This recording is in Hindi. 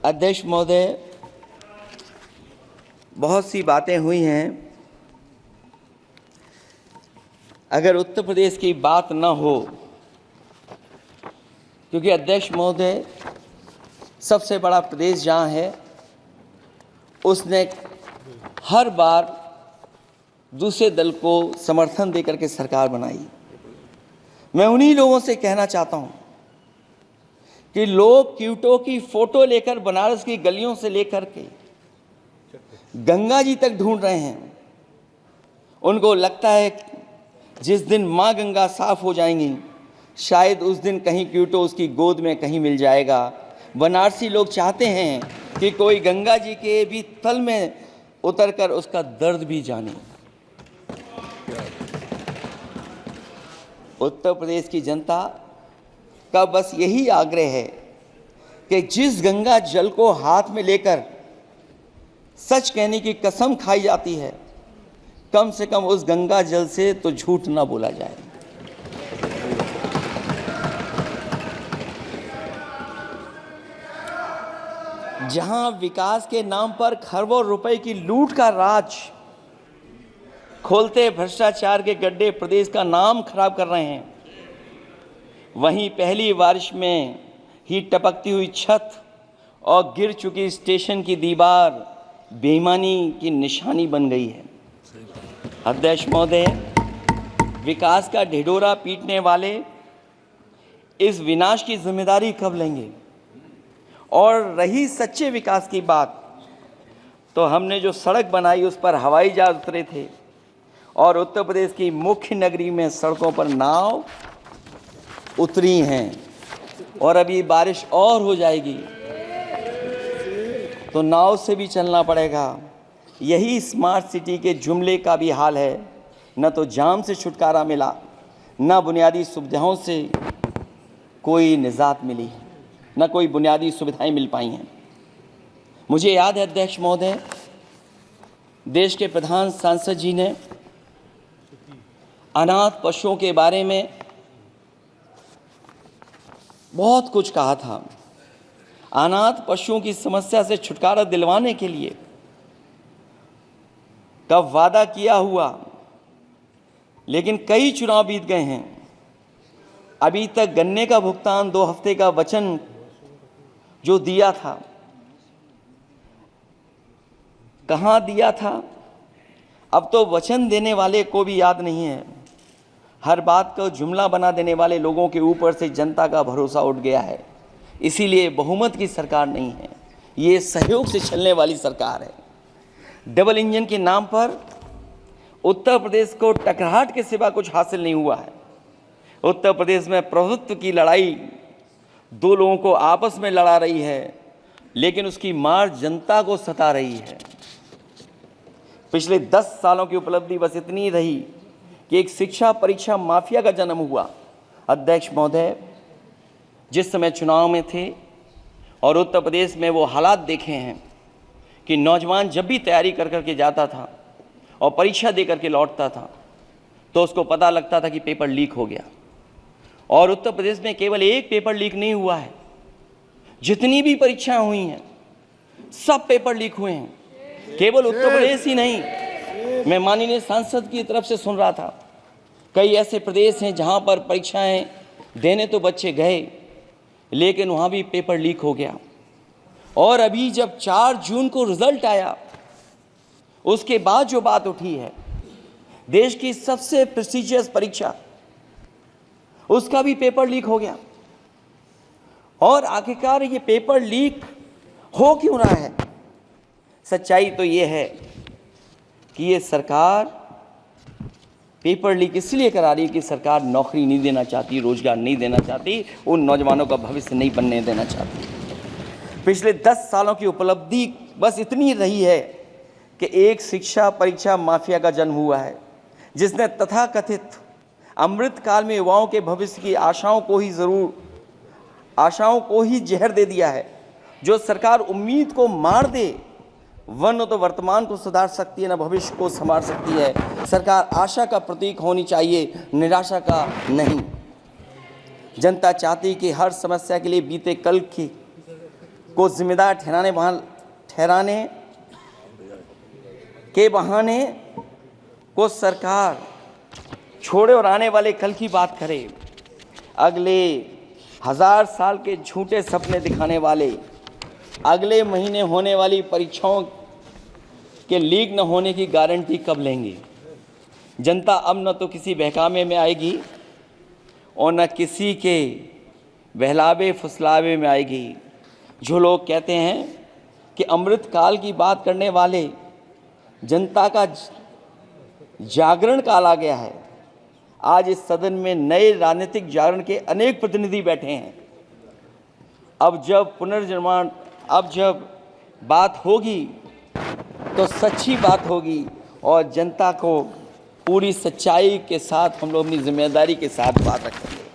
अध्यक्ष महोदय, बहुत सी बातें हुई हैं। अगर उत्तर प्रदेश की बात न हो, क्योंकि अध्यक्ष महोदय सबसे बड़ा प्रदेश जहाँ है, उसने हर बार दूसरे दल को समर्थन देकर के सरकार बनाई। मैं उन्हीं लोगों से कहना चाहता हूँ कि लोग क्यूटो की फोटो लेकर बनारस की गलियों से लेकर के गंगा जी तक ढूंढ रहे हैं। उनको लगता है जिस दिन माँ गंगा साफ हो जाएंगी, शायद उस दिन कहीं क्यूटो उसकी गोद में कहीं मिल जाएगा। बनारसी लोग चाहते हैं कि कोई गंगा जी के भी तल में उतरकर उसका दर्द भी जाने। उत्तर प्रदेश की जनता का बस यही आग्रह है कि जिस गंगा जल को हाथ में लेकर सच कहने की कसम खाई जाती है, कम से कम उस गंगा जल से तो झूठ ना बोला जाए। जहां विकास के नाम पर खरबों रुपए की लूट का राज खोलते भ्रष्टाचार के गड्ढे प्रदेश का नाम खराब कर रहे हैं, वहीं पहली बारिश में ही टपकती हुई छत और गिर चुकी स्टेशन की दीवार बेईमानी की निशानी बन गई है। अध्यक्ष महोदय, विकास का ढिढोरा पीटने वाले इस विनाश की जिम्मेदारी कब लेंगे? और रही सच्चे विकास की बात, तो हमने जो सड़क बनाई उस पर हवाई जहाज उतरे थे और उत्तर प्रदेश की मुख्य नगरी में सड़कों पर नाव उतरी हैं, और अभी बारिश और हो जाएगी तो नाव से भी चलना पड़ेगा। यही स्मार्ट सिटी के जुमले का भी हाल है। न तो जाम से छुटकारा मिला, न बुनियादी सुविधाओं से कोई निजात मिली, न कोई बुनियादी सुविधाएं मिल पाई हैं। मुझे याद है अध्यक्ष महोदय, देश के प्रधान सांसद जी ने अनाथ पशुओं के बारे में बहुत कुछ कहा था। अनाथ पशुओं की समस्या से छुटकारा दिलवाने के लिए कब वादा किया हुआ, लेकिन कई चुनाव बीत गए हैं, अभी तक गन्ने का भुगतान 2 हफ्ते का वचन जो दिया था, कहां दिया था? अब तो वचन देने वाले को भी याद नहीं है। हर बात को जुमला बना देने वाले लोगों के ऊपर से जनता का भरोसा उठ गया है। इसीलिए बहुमत की सरकार नहीं है, ये सहयोग से चलने वाली सरकार है। डबल इंजन के नाम पर उत्तर प्रदेश को टकराहट के सिवा कुछ हासिल नहीं हुआ है। उत्तर प्रदेश में प्रभुत्व की लड़ाई 2 लोगों को आपस में लड़ा रही है, लेकिन उसकी मार जनता को सता रही है। पिछले 10 सालों की उपलब्धि बस इतनी रही कि एक शिक्षा परीक्षा माफिया का जन्म हुआ। अध्यक्ष महोदय, जिस समय चुनाव में थे और उत्तर प्रदेश में वो हालात देखे हैं कि नौजवान जब भी तैयारी कर करके जाता था और परीक्षा दे करके लौटता था तो उसको पता लगता था कि पेपर लीक हो गया। और उत्तर प्रदेश में केवल एक पेपर लीक नहीं हुआ है, जितनी भी परीक्षाएं हुई हैं सब पेपर लीक हुए हैं। केवल उत्तर प्रदेश ही नहीं, मैं माननीय सांसद की तरफ से सुन रहा था, कई ऐसे प्रदेश हैं जहां पर परीक्षाएं देने तो बच्चे गए, लेकिन वहां भी पेपर लीक हो गया। और अभी जब 4 जून को रिजल्ट आया, उसके बाद जो बात उठी है, देश की सबसे प्रेस्टिजियस परीक्षा, उसका भी पेपर लीक हो गया। और आखिरकार ये पेपर लीक हो क्यों रहा है? सच्चाई तो ये है कि ये सरकार पेपर लीक इसलिए करा रही है कि सरकार नौकरी नहीं देना चाहती, रोजगार नहीं देना चाहती, उन नौजवानों का भविष्य नहीं बनने देना चाहती। पिछले 10 सालों की उपलब्धि बस इतनी रही है कि एक शिक्षा परीक्षा माफिया का जन्म हुआ है, जिसने तथाकथित अमृत काल में युवाओं के भविष्य की आशाओं को ही जहर दे दिया है। जो सरकार उम्मीद को मार दे, वह न तो वर्तमान को सुधार सकती है, न भविष्य को संवार सकती है। सरकार आशा का प्रतीक होनी चाहिए, निराशा का नहीं। जनता चाहती कि हर समस्या के लिए बीते कल की को जिम्मेदार ठहराने के बहाने को सरकार छोड़े और आने वाले कल की बात करे। अगले 1000 साल के झूठे सपने दिखाने वाले अगले महीने होने वाली परीक्षाओं के लीक न होने की गारंटी कब लेंगे? जनता अब न तो किसी बहकावे में आएगी और न किसी के बहलावे फुसलावे में आएगी। जो लोग कहते हैं कि अमृत काल की बात करने वाले जनता का जागरण काल आ गया है। आज इस सदन में नए राजनीतिक जागरण के अनेक प्रतिनिधि बैठे हैं। अब जब बात होगी तो सच्ची बात होगी और जनता को पूरी सच्चाई के साथ हम लोग अपनी जिम्मेदारी के साथ बात रखेंगे।